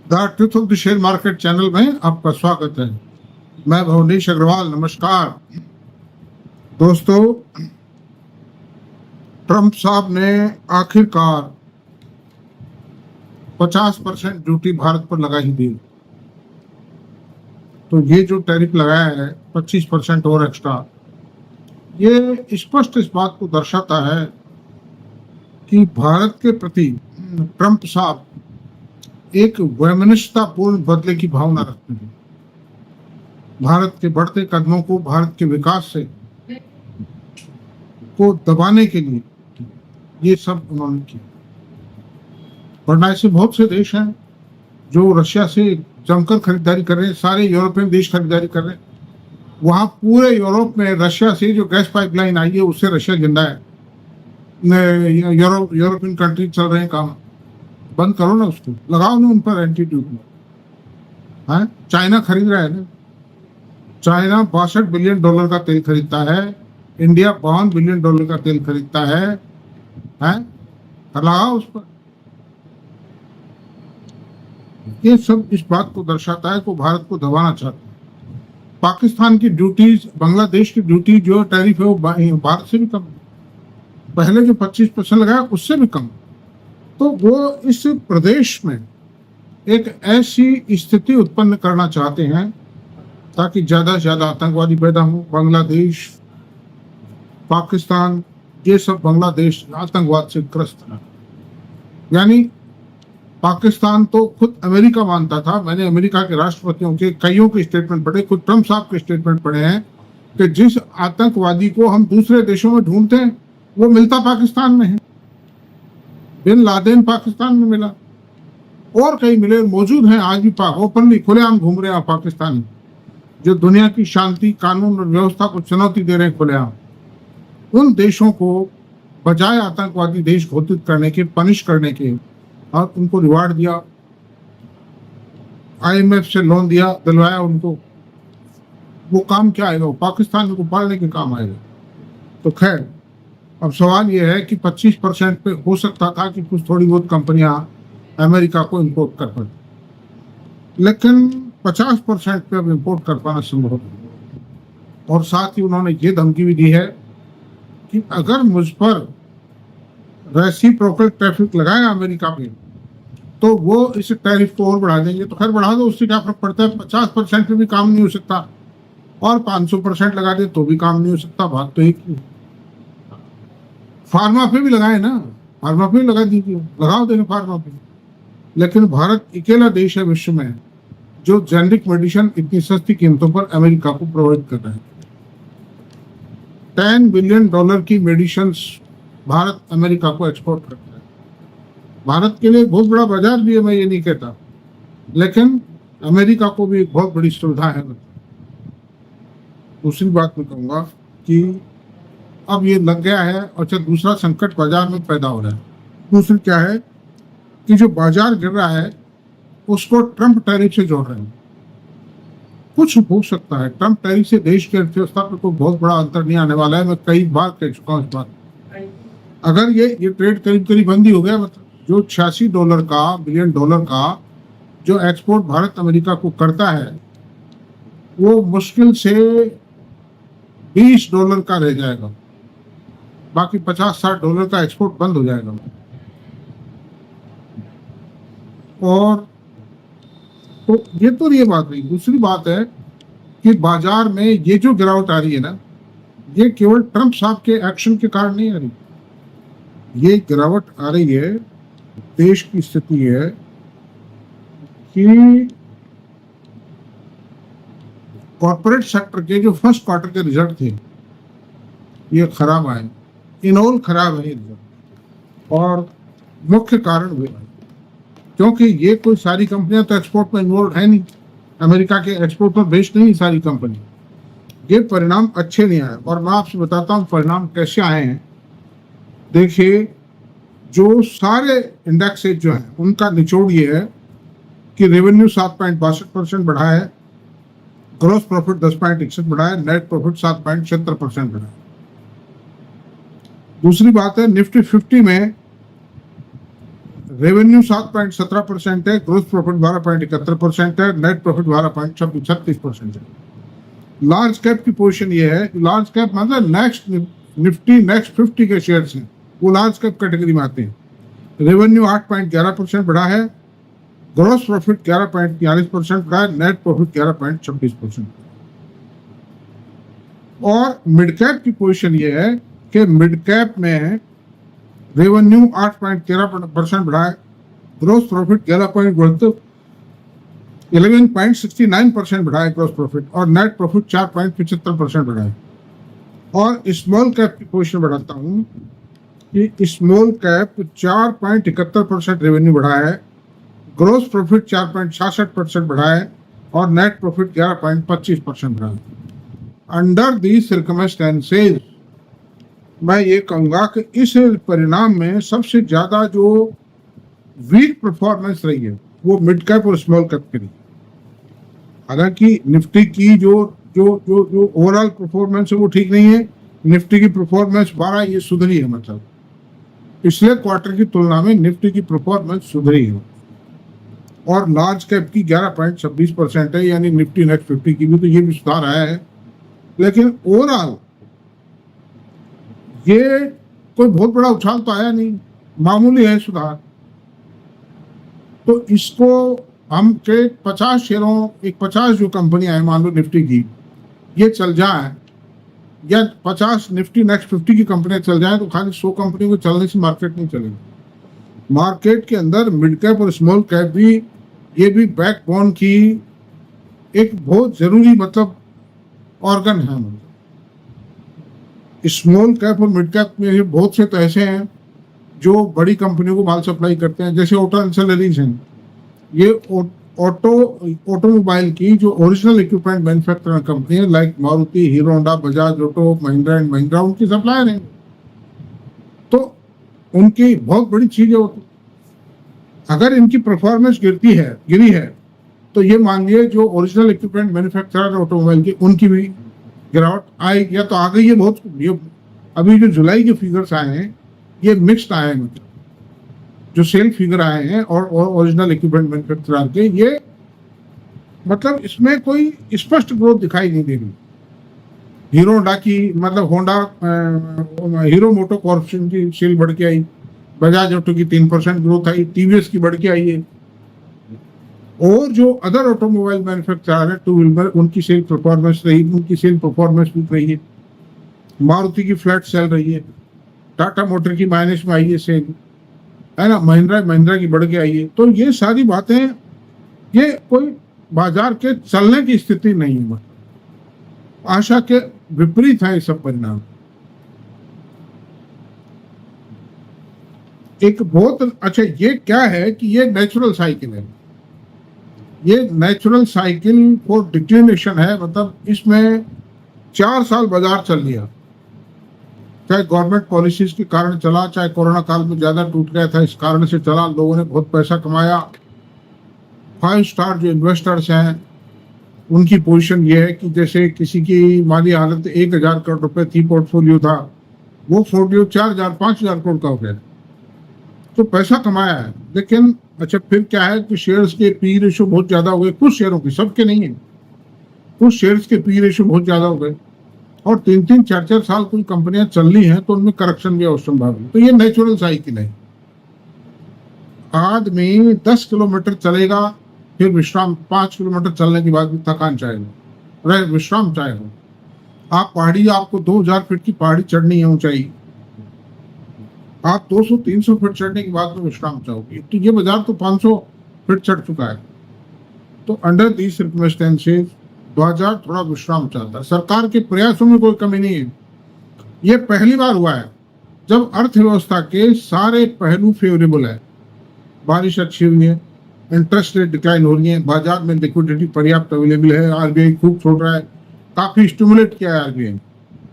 The truth of the share market channel में आपका स्वागत है। मैं भुवनेश अग्रवाल। नमस्कार दोस्तों, ट्रंप साहब ने आखिरकार 50% ड्यूटी भारत पर लगा ही दी। तो ये जो टैरिफ लगाया है 25% और एक्स्ट्रा, ये स्पष्ट इस बात को दर्शाता है कि भारत के प्रति ट्रंप साहब एक वैमनस्यतापूर्ण बदले की भावना रखते हैं। भारत के बढ़ते कदमों को, भारत के विकास से को दबाने के लिए ये सब उन्होंने किया। वरना ऐसे बहुत से देश हैं जो रशिया से जमकर खरीदारी कर रहे हैं। सारे यूरोपियन देश खरीदारी कर रहे हैं। वहां पूरे यूरोप में रशिया से जो गैस पाइपलाइन आई है उससे रशिया जिंदा है। यूरोपियन कंट्री चल रहे हैं काम। बंद करो ना, उसको लगाओ ना उन पर एंटी ड्यूटी। है चाइना खरीद रहा है ना। चाइना $62 बिलियन का तेल खरीदता है। इंडिया $52 बिलियन का तेल खरीदता है। लगाओ उस पर। ये सब इस बात को दर्शाता है कि भारत को दबाना चाहते हैं। पाकिस्तान की ड्यूटीज, बांग्लादेश की ड्यूटी जो टैरिफ है वो भारत से भी कम है। पहले जो 25% लगाया उससे भी कम। तो वो इस प्रदेश में एक ऐसी स्थिति उत्पन्न करना चाहते हैं ताकि ज्यादा से ज्यादा आतंकवादी पैदा हो। बांग्लादेश, पाकिस्तान, ये सब बांग्लादेश आतंकवाद से ग्रस्त है। यानी पाकिस्तान तो खुद अमेरिका मानता था। मैंने अमेरिका के राष्ट्रपतियों के कईयों के स्टेटमेंट पढ़े, खुद ट्रंप साहब के स्टेटमेंट पढ़े हैं कि जिस आतंकवादी को हम दूसरे देशों में ढूंढते हैं वो मिलता पाकिस्तान में है। बिन लादेन पाकिस्तान में मिला और कई मिले, मौजूद हैं आज भी। ओपनली खुलेआम घूम रहे हैं पाकिस्तानी, जो दुनिया की शांति, कानून और व्यवस्था को चुनौती दे रहे हैं खुलेआम। उन देशों को बजाय आतंकवादी देश घोषित करने के, पनिश करने के, और उनको रिवार्ड दिया, IMF से लोन दिया, दिलवाया उनको। वो काम क्या आएगा? वो पाकिस्तान को पालने के काम आएगा। तो खैर, अब सवाल ये है कि 25% पे हो सकता था कि कुछ थोड़ी बहुत कंपनियां अमेरिका को इंपोर्ट कर पाए, लेकिन 50% पे अब इंपोर्ट कर पाना संभव है। और साथ ही उन्होंने ये धमकी भी दी है कि अगर मुझ पर रेसिप्रोकल टैरिफ लगाया अमेरिका में तो वो इस टैरिफ को और बढ़ा देंगे। तो खैर बढ़ा दो, उससे क्या फर्क पड़ता है। 50% पे भी काम नहीं हो सकता और 500% लगा दे तो भी काम नहीं हो सकता। बात तो एक ही। फार्मा पे भी लगाए ना, फार्मा पे भी लगा दीजिए, लगाओ देंगे फार्मा पे। लेकिन भारत अकेला देश है विश्व में जो जेनेरिक मेडिसिन इतनी सस्ती कीमतों पर अमेरिका को प्रोवाइड कर रहा है। $10 बिलियन की मेडिसिन भारत अमेरिका को एक्सपोर्ट करता है। भारत के लिए बहुत बड़ा बाजार भी है, मैं ये नहीं कहता, लेकिन अमेरिका को भी एक बहुत बड़ी सुविधा है। दूसरी बात मैं कहूँगा कि अब ये लग गया है। अच्छा, दूसरा संकट बाजार में पैदा हो रहा है। दूसरी क्या है कि जो बाजार गिर रहा है उसको ट्रंप टैरिफ से जोड़ रहे हैं। कुछ हो सकता है ट्रंप टैरिफ से देश की अर्थव्यवस्था पर कोई बहुत बड़ा अंतर नहीं आने वाला है। मैं कई बार कह चुका हूँ इस बात। अगर ये ट्रेड करीब करीब बंद ही हो गया, मतलब जो $86 बिलियन का जो एक्सपोर्ट भारत अमेरिका को करता है वो मुश्किल से $20 का रह जाएगा। बाकी $50-60 का एक्सपोर्ट बंद हो जाएगा। और तो ये तो ये बात नहीं। दूसरी बात है कि बाजार में ये जो गिरावट आ रही है ना, ये केवल ट्रंप साहब के एक्शन के कारण नहीं आ रही। ये गिरावट आ रही है, देश की स्थिति है कि कॉर्पोरेट सेक्टर के जो फर्स्ट क्वार्टर के रिजल्ट थे ये खराब आए। इनऑल खराब है रिजल्ट। और मुख्य कारण भी है क्योंकि ये कोई सारी कंपनियां तो एक्सपोर्ट में इन्वॉल्व है नहीं। अमेरिका के एक्सपोर्ट पर बेस्ड नहीं सारी कंपनी। ये परिणाम अच्छे नहीं आए। और मैं आपसे बताता हूँ परिणाम कैसे आए हैं। देखिए, जो सारे इंडेक्सेज जो हैं उनका निचोड़ ये है कि रेवेन्यू 7.62% बढ़ा है, ग्रॉस प्रॉफिट 10.61 बढ़ा है, नेट प्रॉफिट 7.76% बढ़ा है। दूसरी बात है, निफ्टी 50 में रेवेन्यू 7.17% है, ग्रोस प्रॉफिट 12.71% है, नेट प्रॉफिट 12.36% है। लार्ज कैप की पोजीशन ये है, लार्ज कैप मतलब नेक्स्ट निफ्टी नेक्स्ट 50 के शेयर्स हैं, वो लार्ज कैप कैटेगरी में आते हैं। रेवेन्यू 8.11% बढ़ा है, ग्रोस प्रॉफिट 11.43% बढ़ा है, नेट प्रॉफिट 11.26%। और मिड कैप की पोजीशन ये है कि मिड कैप में रेवेन्यू 8.13% बढ़ा है, ग्रोस प्रॉफिट 11.69% बढ़ा है ग्रोस प्रॉफिट, और नेट प्रॉफिट 4.75% बढ़ा है। और स्मॉल कैप की पोजीशन बढ़ाता हूँ कि स्मॉल कैप 4.71% रेवेन्यू बढ़ा है, ग्रोस प्रॉफिट 4.66% बढ़ा है, और नेट प्रॉफिट 11.25% बढ़ा है। अंडर दी सर्कमस्टेंसेस मैं ये कहूँगा कि इस परिणाम में सबसे ज़्यादा जो वीक परफॉर्मेंस रही है वो मिड कैप और स्मॉल कैप की रही। हालांकि निफ्टी की जो जो जो जो ओवरऑल परफॉर्मेंस है वो ठीक नहीं है, निफ्टी की परफॉर्मेंस 12 ये सुधरी है, मतलब पिछले क्वार्टर की तुलना में निफ्टी की परफॉर्मेंस सुधरी है। और लार्ज कैप की 11.26% है, यानी निफ्टी नेक्स्ट 50 की भी तो ये भी सुधार आया है, लेकिन ओवरऑल ये कोई बहुत बड़ा उछाल तो आया नहीं, मामूली है सुधार। तो इसको हम के 50 शेयरों, एक 50 जो कंपनियां हैं मान लो निफ्टी की, ये चल जाए, या 50 निफ्टी नेक्स्ट 50 की कंपनियां चल जाए, तो खाली 100 कंपनियों को चलने से मार्केट नहीं चलेगी। मार्केट के अंदर मिड कैप और स्मॉल कैप भी, ये भी बैकबोन की एक बहुत जरूरी मतलब ऑर्गन है। स्मॉल कैप और मिड कैप में बहुत से तो ऐसे हैं जो बड़ी कंपनियों को माल सप्लाई करते हैं, जैसे ऑटो एंसेलरीज हैं, ये ऑटोमोबाइल की जो ओरिजिनल इक्विपमेंट मैन्युफैक्चरिंग कंपनी है, like Maruti, hero Honda, Bajaj auto, Mahindra and Mahindra, उनकी सप्लायर हैं। तो उनकी बहुत बड़ी चीज है। अगर इनकी परफॉर्मेंस गिरी है तो ये मानिए जो ओरिजिनल इक्विपमेंट मैन्युफैक्चरर ऑटोमोबाइल की, उनकी भी गिरावट आई, या तो आ गई है बहुत। ये अभी जो जुलाई के फिगर्स आए हैं ये मिक्स्ड आए हैं, मतलब जो सेल फिगर आए हैं और ओरिजिनल इक्विपमेंट मैन्युफैक्चरर के, ये मतलब इसमें कोई स्पष्ट ग्रोथ दिखाई नहीं दे रही। हीरो होंडा की मतलब हीरो मोटो कॉर्पोरेशन की सेल बढ़ के आई, बजाज ऑटो की 3% ग्रोथ आई, टीवीएस की बढ़ के आई है, और जो अदर ऑटोमोबाइल मैन्युफैक्चरर है टू व्हीलर, उनकी सेल परफॉर्मेंस वीक रही है। मारुति की फ्लैट सेल रही है, टाटा मोटर की माइनस में आई है सेल, है ना, महिंद्रा की बढ़ के आई है। तो ये सारी बातें, ये कोई बाजार के चलने की स्थिति नहीं है, आशा के विपरीत है ये सब परिणाम। एक बहुत अच्छा ये क्या है कि ये नेचुरल साइकिल है, ये नेचुरल साइकिल फॉर डिक्लिनेशन है, मतलब इसमें 4 साल बाजार चल लिया, चाहे गवर्नमेंट पॉलिसीज के कारण चला, चाहे कोरोना काल में ज्यादा टूट गया था इस कारण से चला, लोगों ने बहुत पैसा कमाया। 5 स्टार जो इन्वेस्टर्स हैं उनकी पोजीशन ये है कि जैसे किसी की माली हालत 1000 करोड़ रुपए थी, पोर्टफोलियो था, वो पोर्टफोलियो 4000-5000 करोड़ का हो गया, तो पैसा कमाया है। लेकिन अच्छा फिर क्या है कि शेयर्स के पी रेशो बहुत ज्यादा हो गए, कुछ शेयरों की, सबके नहीं है, कुछ शेयर्स के पी रेशो बहुत ज्यादा हो गए, और 3-3, 4-4 साल कोई कंपनियां चल रही हैं तो उनमें करेक्शन भी अवश्य भावी। तो ये नेचुरल साइकिल है। आदमी 10 किलोमीटर चलेगा, फिर विश्राम, 5 किलोमीटर चलने के बाद भी थकान चाहेगा, विश्राम चाहेगा। आप पहाड़ी, आपको 2000 फीट की पहाड़ी चढ़नी है ऊंचाई, आप 200-300 फीट चढ़ने के बाद में विश्राम चाहोगे, तो ये बाजार तो 500 फीट चढ़ चुका है। तो अंडर दी सर्कमस्टेंसेस बाजार थोड़ा विश्राम चाहता है। सरकार के प्रयासों में कोई कमी नहीं है। ये पहली बार हुआ है जब अर्थव्यवस्था के सारे पहलू फेवरेबल है, बारिश अच्छी हुई है, इंटरेस्ट रेट डिक्लाइन हो रही है, बाजार में लिक्विडिटी पर्याप्त अवेलेबल है, आरबीआई खूब छोड़ रहा है, काफी स्टिमुलेट किया है आरबीआई,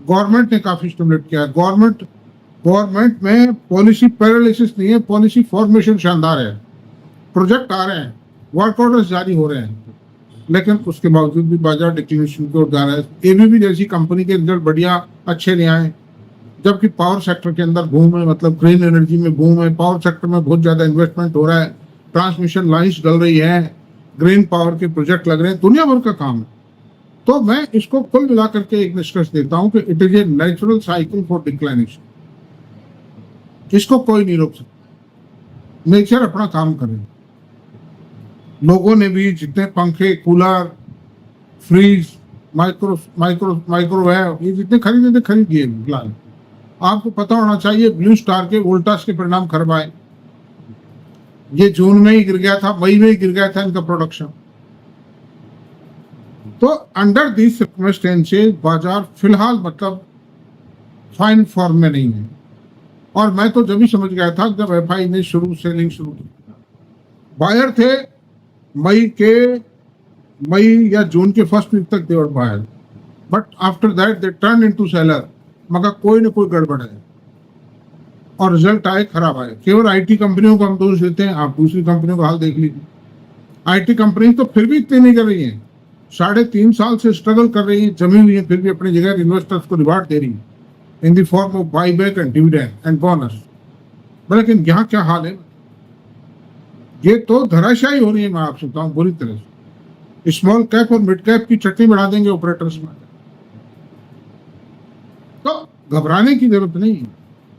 गवर्नमेंट ने काफी स्टिमुलेट किया है। गवर्नमेंट में पॉलिसी पैरालिसिस नहीं है, पॉलिसी फॉर्मेशन शानदार है, प्रोजेक्ट आ रहे हैं, वर्क ऑर्डर्स जारी हो रहे हैं, लेकिन उसके बावजूद भी बाजार डिक्लिनेशन की ओर जा रहा है। एबीबी जैसी कंपनी के रिजल्ट बढ़िया अच्छे नहीं आए, जबकि पावर सेक्टर के अंदर बूम है, मतलब ग्रीन एनर्जी में बूम है, पावर सेक्टर में बहुत ज्यादा इन्वेस्टमेंट हो रहा है, ट्रांसमिशन लाइन्स डल रही है, ग्रीन पावर के प्रोजेक्ट लग रहे हैं, दुनिया भर का काम है। तो मैं इसको कुल मिलाकर के एक निष्कर्ष देता हूं कि it is a natural cycle for declination, इसको कोई नहीं रोक सकता, नेचर अपना काम करे। लोगों ने भी जितने पंखे, कूलर, फ्रीज, माइक्रोवेव ये जितने खरीदे थे खरीद लिए फिलहाल। आपको पता होना चाहिए ब्लू स्टार के वोल्टास के परिणाम खराब आए, ये जून में ही गिर गया था, मई में ही गिर गया था इनका प्रोडक्शन। तो अंडर दीज सर्कमस्टेंसेस बाजार फिलहाल मतलब फाइन फॉर्म में नहीं है। और मैं तो जब भी समझ गया था जब एफआई ने सेलिंग शुरू की। बायर थे मई या जून के फर्स्ट वीक तक they were buyer, but after that they turn into seller, मगर कोई ना कोई गड़बड़ है और रिजल्ट आए खराब आए। केवल आईटी कंपनियों को हम दोष देते हैं, आप दूसरी कंपनियों का हाल देख लीजिए। आईटी कंपनी तो फिर भी इतनी नहीं कर रही है, 3.5 साल से स्ट्रगल कर रही है, जमी हुई है, फिर भी अपनी जगह इन्वेस्टर्स को रिवार्ड दे रही है in the form of buyback and dividend and bonus. लेकिन यहाँ क्या हाल है, ये तो धराशायी हो रही है। मैं आपसे बताऊं बुरी तरह से स्मॉल कैप और मिड कैप की चटनी बढ़ा देंगे ऑपरेटर्स में। तो घबराने की जरूरत नहीं है।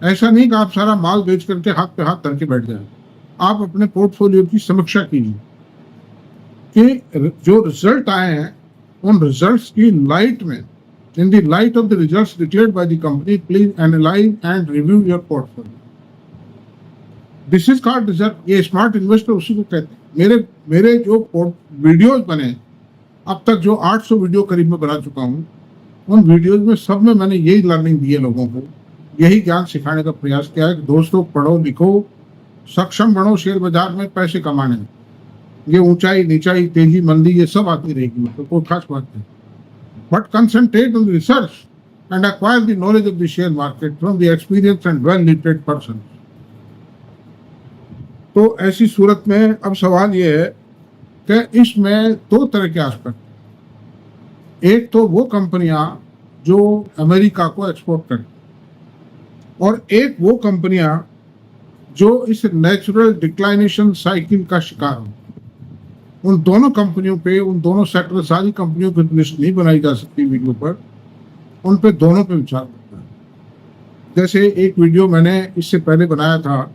ऐसा नहीं कि आप सारा माल बेच करके हाथ पे हाथ धर के बैठ जाए। आप अपने पोर्टफोलियो की समीक्षा कीजिए कि जो रिजल्ट आए हैं उन रिजल्ट्स की लाइट में, in the light of the results declared by the company, please analyse and review your portfolio. This is called result. ये स्मार्ट इन्वेस्टर उसी को कहते हैं। मेरे जो वीडियोज बने अब तक, जो 800 वीडियो करीब में बना चुका हूँ, उन वीडियोज में सब में मैंने यही लर्निंग दी है लोगों को, यही ज्ञान सिखाने का प्रयास किया है कि दोस्तों पढ़ो लिखो, सक्षम बनो शेयर बाजार में पैसे कमाने में। ये ऊंचाई नीचाई तेजी मंदी ये सब आती रहेगी, मतलब कोई खास बात नहीं। But concentrate on research and acquire the knowledge of the share market from the experience and well literate person. तो ऐसी सूरत में अब सवाल ये है कि इसमें 2 तरह के एस्पेक्ट। एक तो वो कंपनियां जो अमेरिका को एक्सपोर्ट करती, और एक वो कंपनियां जो इस नेचुरल डिक्लाइनेशन साइकिल का शिकार हो। उन दोनों कंपनियों पे, उन दोनों सेक्टर, सारी कंपनियों की लिस्ट नहीं बनाई जा सकती वीडियो पर, उन पे दोनों पे विचार करना है। जैसे एक वीडियो मैंने इससे पहले बनाया था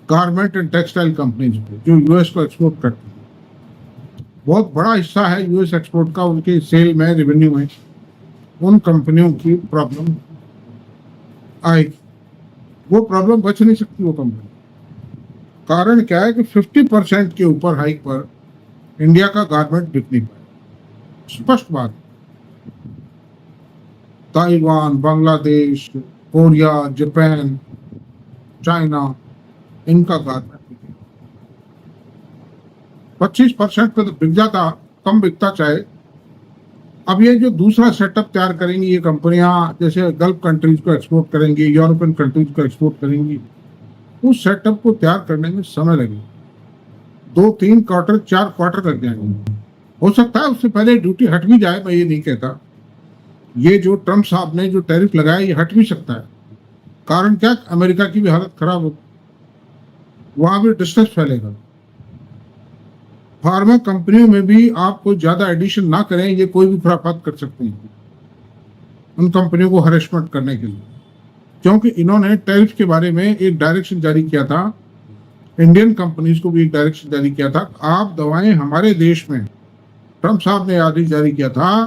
गारमेंट एंड टेक्सटाइल कंपनीज पे जो यूएस को एक्सपोर्ट करती है। बहुत बड़ा हिस्सा है यूएस एक्सपोर्ट का उनके सेल में, रेवेन्यू में। उन कंपनियों की प्रॉब्लम आएगी, वो प्रॉब्लम बच नहीं सकती वो कंपनी। कारण क्या है कि 50% के ऊपर हाइक पर इंडिया का गारमेंट बिक नहीं पाए। स्पष्ट बात। Taiwan, Bangladesh, Korea, Japan, China, इनका गारमेंट 25% पे तो बिक जाता, कम बिकता चाहे। अब ये जो दूसरा सेटअप तैयार करेंगी ये कंपनियां, जैसे गल्फ कंट्रीज को एक्सपोर्ट करेंगी, यूरोपियन कंट्रीज को एक्सपोर्ट करेंगी, उस सेटअप को तैयार करने में समय लगेगा। 2-3 क्वार्टर, 4 क्वार्टर लग जाएंगे। हो सकता है उससे पहले ड्यूटी हट भी जाए, मैं ये नहीं कहता। ये जो ट्रम्प साहब ने जो टैरिफ लगाया ये हट भी सकता है। कारण क्या, अमेरिका की भी हालत खराब होगी, वहां भी डिस्ट्रेस फैलेगा। फार्मा कंपनियों में भी आप कोई ज्यादा एडिशन ना करें, ये कोई भी खुराफात कर सकते हैं उन कंपनियों को हरेसमेंट करने के लिए, क्योंकि इन्होंने टैरिफ के बारे में एक डायरेक्शन जारी किया था। इंडियन कंपनीज को भी एक डायरेक्शन जारी किया था, आप दवाएं हमारे देश में, ट्रम्प साहब ने आदेश जारी किया था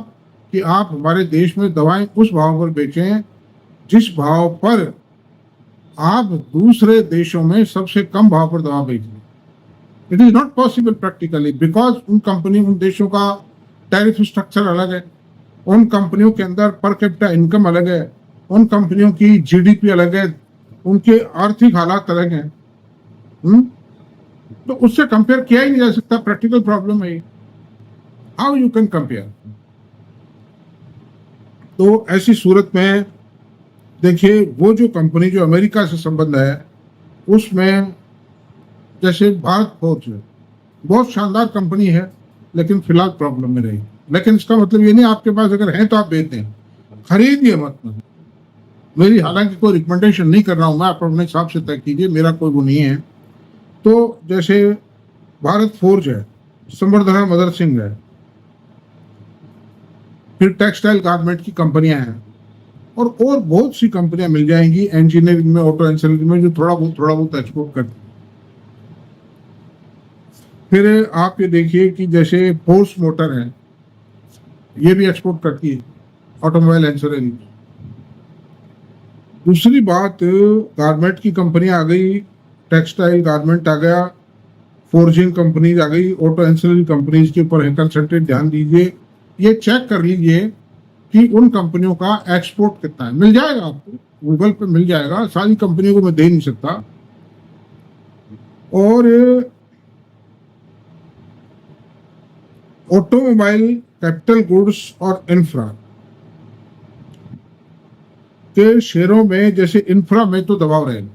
कि आप हमारे देश में दवाएं उस भाव पर बेचें जिस भाव पर आप दूसरे देशों में सबसे कम भाव पर दवा बेचें। It is not possible practically, because उन देशों का टैरिफ स्ट्रक्चर अलग है, उन कंपनियों के अंदर पर कैपिटा इनकम अलग है, उन कंपनियों की जीडीपी अलग है, उनके आर्थिक हालात अलग हैं। तो उससे कंपेयर किया ही नहीं जा सकता। प्रैक्टिकल प्रॉब्लम है, हाउ यू कैन कंपेयर। तो ऐसी सूरत में देखिए, वो जो कंपनी जो अमेरिका से संबंध है उसमें जैसे भारत फोर्ज है, बहुत शानदार कंपनी है, लेकिन फिलहाल प्रॉब्लम में रही। लेकिन इसका मतलब ये नहीं आपके पास अगर है तो आप बेच दें, खरीदिए मत। मेरी हालांकि कोई रिकमेंडेशन नहीं कर रहा हूं मैं, आप अपने हिसाब से तय कीजिए, मेरा कोई वो नहीं है। तो जैसे भारत फोर्ज है, संवर्धना मदर सिंह है, फिर टेक्सटाइल गारमेंट की कंपनियां हैं, और बहुत सी कंपनियां मिल जाएंगी इंजीनियरिंग में, ऑटो इंजीनियरिंग में, जो थोड़ा बहुत एक्सपोर्ट करती हैं। फिर आप ये देखिए कि जैसे फोर्स मोटर है, ये भी एक्सपोर्ट करती है ऑटोमोबाइल इंश्योरेंस। दूसरी बात, गारमेंट की कंपनी आ गई, टेक्सटाइल गारमेंट आ गया, फोर्जिंग कंपनीज आ गई, ऑटो इंश्योरेंस कंपनीज के ऊपर कंसंट्रेट ध्यान दीजिए। ये चेक कर लीजिए कि उन कंपनियों का एक्सपोर्ट कितना है, मिल जाएगा आपको, गूगल पे मिल जाएगा, सारी कंपनियों को मैं दे नहीं सकता। और ऑटोमोबाइल, कैपिटल गुड्स और इंफ्रा के शेयरों में, जैसे इंफ्रा में तो दबाव रहेगा,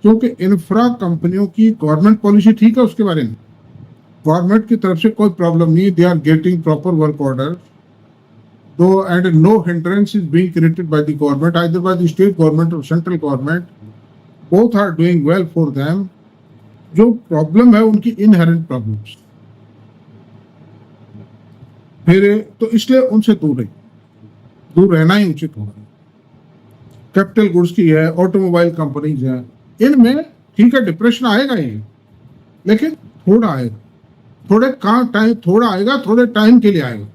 क्योंकि इंफ्रा कंपनियों की गवर्नमेंट पॉलिसी ठीक है, उसके बारे में गवर्नमेंट की तरफ से कोई प्रॉब्लम नहीं, they are getting proper work order दो, and no hindrance is being created by the government, either by the state government और central government, both are doing well for them. जो प्रॉब्लम है उनकी इनहेरेंट प्रॉब्लम्स, फिर तो इसलिए उनसे दूर रहना ही उचित होगा। कैपिटल गुड्स की है, ऑटोमोबाइल कंपनीज है, इनमें ठीक है डिप्रेशन आएगा ही, लेकिन थोड़ा आएगा, थोड़ा आएगा, थोड़े टाइम के लिए आएगा।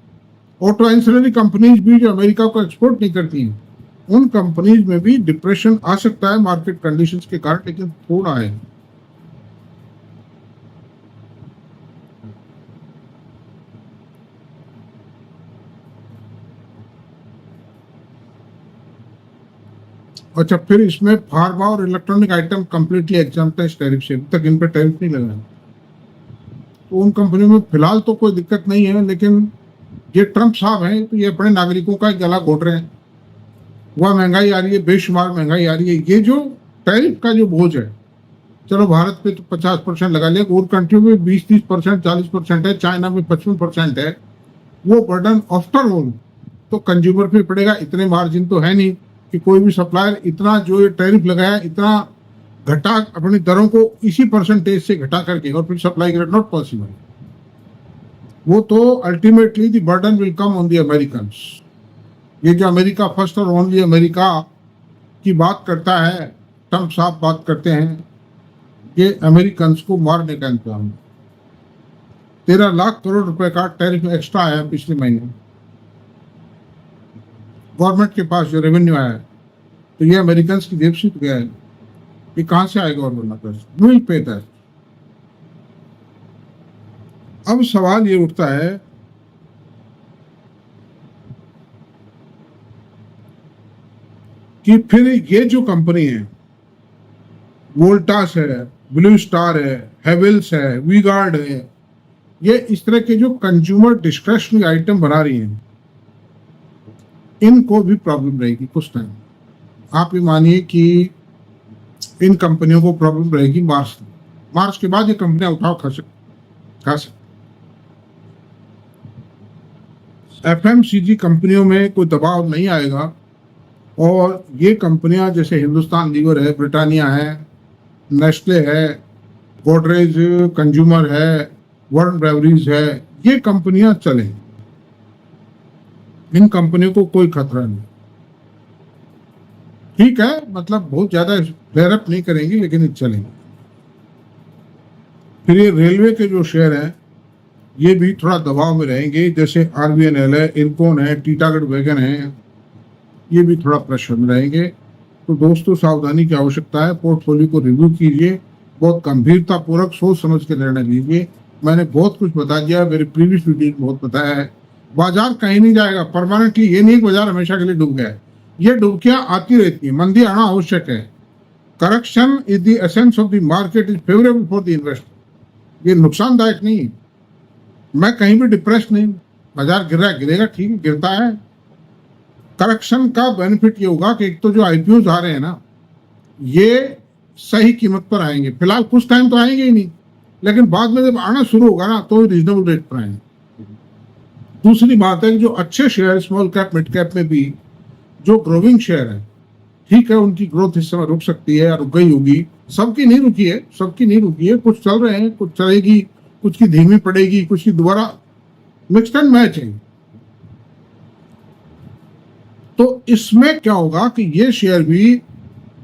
ऑटो इंश्योरेंस कंपनीज भी जो अमेरिका को एक्सपोर्ट नहीं करती हैं, उन कंपनीज में भी डिप्रेशन आ सकता है मार्केट कंडीशंस के कारण, लेकिन थोड़ा आएगा। अच्छा, फिर इसमें फार्मा और इलेक्ट्रॉनिक आइटम कंप्लीटली एग्जाम्प्ट है इस टैरिफ से, अभी तक इन पर टैरिफ नहीं लगा, तो उन कंपनियों में फिलहाल तो कोई दिक्कत नहीं है। लेकिन ये ट्रंप साहब हैं तो ये अपने नागरिकों का गला घोट रहे हैं, वह महंगाई आ रही है, बेशुमार महंगाई आ रही है। ये जो टैरिफ का जो बोझ है, चलो भारत पे तो 50% लगा लिया, और कंट्री में 20-30%, 40% है, चाइना में 55% है, वो बर्डन आफ्टर ऑल तो कंज्यूमर पे पड़ेगा। इतने मार्जिन तो है नहीं कि कोई भी सप्लायर इतना जो ये टैरिफ लगाया, इतना घटा अपनी दरों को इसी परसेंटेज से घटा करके और फिर सप्लाई करे, नॉट पॉसिबल। वो तो ultimately the burden will come on the Americans. ये जो अमेरिका फर्स्ट और ओनली अमेरिका की बात करता है, ट्रंप साहब बात करते हैं, ये अमेरिकन्स को मारने का इंतजाम है। 13 लाख करोड़ रुपए का टैरिफ एक्स्ट्रा आया पिछले महीने गवर्नमेंट के पास, जो रेवेन्यू आया है, तो ये अमेरिकन की जेब से गया है, ये कहां से आएगा गवर्नमेंट का? Will pay that. अब सवाल ये उठता है कि फिर ये जो कंपनी है, वोल्टास है, ब्लू स्टार है, हेवेल्स है, वी-गार्ड है, ये इस तरह के जो कंज्यूमर डिस्क्रिशनरी आइटम बना रही हैं, इनको भी प्रॉब्लम रहेगी कुछ टाइम। आप ये मानिए कि इन कंपनियों को प्रॉब्लम रहेगी मार्च के बाद ये कंपनियां उठाव खा सकती। एफएमसीजी कंपनियों में कोई दबाव नहीं आएगा, और ये कंपनियां जैसे हिंदुस्तान लीवर है, ब्रिटानिया है, नेस्ले है, गोदरेज कंज्यूमर है, वर्ल्ड ब्रेवरीज है, ये कंपनियां चलें, इन कंपनियों को कोई खतरा नहीं। ठीक है, मतलब बहुत ज्यादा फ्लेयर अप नहीं करेंगी, लेकिन ये चलेंगे। फिर ये रेलवे के जो शेयर हैं, ये भी थोड़ा दबाव में रहेंगे, जैसे आरबीएनएल है, इरकॉन है, टीटागढ़ वैगन है, ये भी थोड़ा प्रेशर में रहेंगे। तो दोस्तों, सावधानी की आवश्यकता है, पोर्टफोलियो को रिव्यू कीजिए, बहुत गंभीरता पूर्वक सोच समझ के निर्णय लीजिए। मैंने बहुत कुछ बता दिया, मेरे प्रीवियस वीडियो में बहुत बताया है। बाजार कहीं नहीं जाएगा परमानेंटली, ये नहीं बाजार हमेशा के लिए डूब गया है, ये डुबकियां आती रहती है, मंदी आना आवश्यक है। Correction is the essence of the market, is favourable for the investor. ये नुकसानदायक नहीं है, मैं कहीं भी डिप्रेस नहीं, बाजार गिर रहा है, गिरेगा, ठीक है, गिरता है। करेक्शन का बेनिफिट ये होगा कि एक तो जो आईपीओ आ रहे हैं ना, ये सही कीमत पर आएंगे। फिलहाल कुछ टाइम तो आएंगे ही नहीं, लेकिन बाद में जब आना शुरू होगा ना, तो रीजनेबल रेट पर आएंगे। दूसरी बात है कि जो अच्छे share, small cap, mid cap में भी जो ग्रोइंग शेयर है, ठीक है, उनकी ग्रोथ इस समय रुक सकती है या रुक गई होगी, सबकी नहीं रुकी है, सबकी नहीं रुकी है, कुछ चल रहे हैं, कुछ चलेगी, कुछ की धीमी पड़ेगी, कुछ की दोबारा मिक्स्ड एंड मैच है। तो इसमें क्या होगा कि ये शेयर भी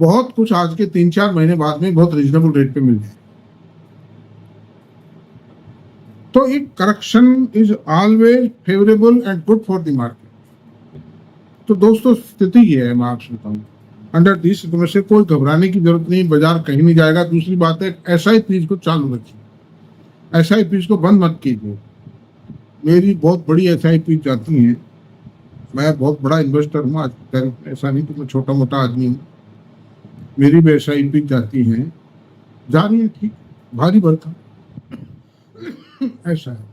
बहुत कुछ आज के 3-4 महीने बाद में बहुत रीजनेबल रेट पे मिल जाए। तो एक correction is always favourable and good for the market. तो दोस्तों स्थिति ये है, मैं आपसे बताऊं, अंडर दिस सिचुएशन कोई घबराने की जरूरत नहीं, बाजार कहीं नहीं जाएगा। दूसरी बात है, SIP को चालू रखिए, SIP को बंद मत कीजिए। मेरी बहुत बड़ी SIP जाती हैं, मैं बहुत बड़ा इन्वेस्टर हूँ आज, ऐसा नहीं कि मैं छोटा मोटा आदमी हूँ, मेरी भी SIP जाती हैं, जा रही है, ठीक, भारी भरकम ऐसा है।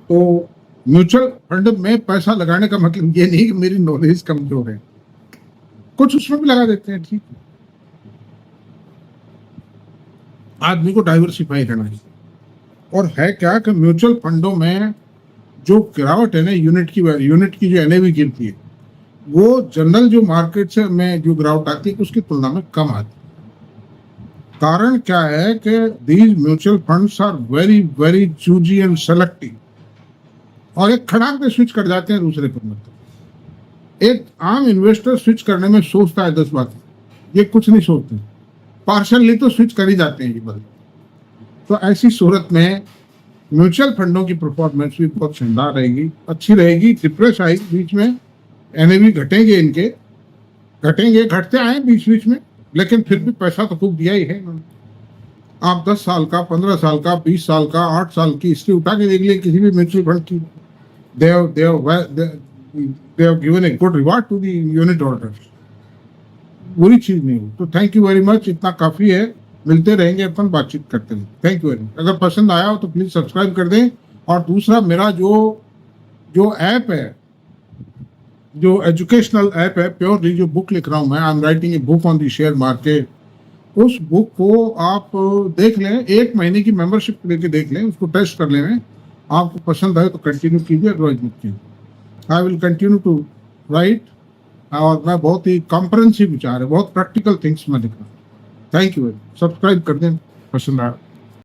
तो म्यूचुअल फंड में पैसा लगाने का मतलब ये नहीं कि मेरी नॉलेज कमजोर है, कुछ उसमें भी लगा देते हैं, ठीक। आदमी को डाइवर्सिफाई करना है। और है क्या कि म्यूचुअल फंडों में जो गिरावट है ना, यूनिट की जो NAV गिरती है, वो जनरल जो मार्केट से में जो गिरावट आती है उसकी तुलना में कम आती है। कारण क्या है कि these mutual funds are very very choosy and selective, और एक खड़ाक में स्विच कर जाते हैं दूसरे पर। मतलब एक आम इन्वेस्टर स्विच करने में सोचता है 10 बातें, ये कुछ नहीं सोचते, पार्शली तो स्विच कर ही जाते हैं ये बल। तो ऐसी सूरत में म्यूचुअल फंडों की परफॉर्मेंस भी बहुत शानदार रहेगी, अच्छी रहेगी। डिप्रेस आएगी बीच में, NAV घटेंगे, इनके घटेंगे, घटते आए बीच बीच में, लेकिन फिर भी पैसा तो खूब दिया ही है। आप 10 साल का, 15 साल का, 20 साल का, 8 साल की हिस्ट्री उठा के देख लिए किसी भी म्यूचुअल फंड की, they have given a good reward to the unit holders। बुरी चीज नहीं हो। तो थैंक यू वेरी मच, इतना काफी है, मिलते रहेंगे, अपन बातचीत करते रहेंगे। Thank you very much. अगर पसंद आया हो तो प्लीज सब्सक्राइब कर दें। और दूसरा, मेरा जो ऐप है, जो एजुकेशनल ऐप है, प्योरली जो बुक लिख रहा हूँ मैं, I am writing a book on the share market, उस बुक को आप देख लें, 1 महीने की मेंबरशिप लेके देख लें, उसको टेस्ट कर लें। आपको पसंद आए तो कंटिन्यू कीजिए, अदरवाइज मत कीजिए। I will continue to write, और मैं बहुत ही कॉम्प्रिहेंसिव विचार है, बहुत प्रैक्टिकल थिंग्स मैं लिख रहा हूँ। थैंक यू, सब्सक्राइब कर दें पसंद आया।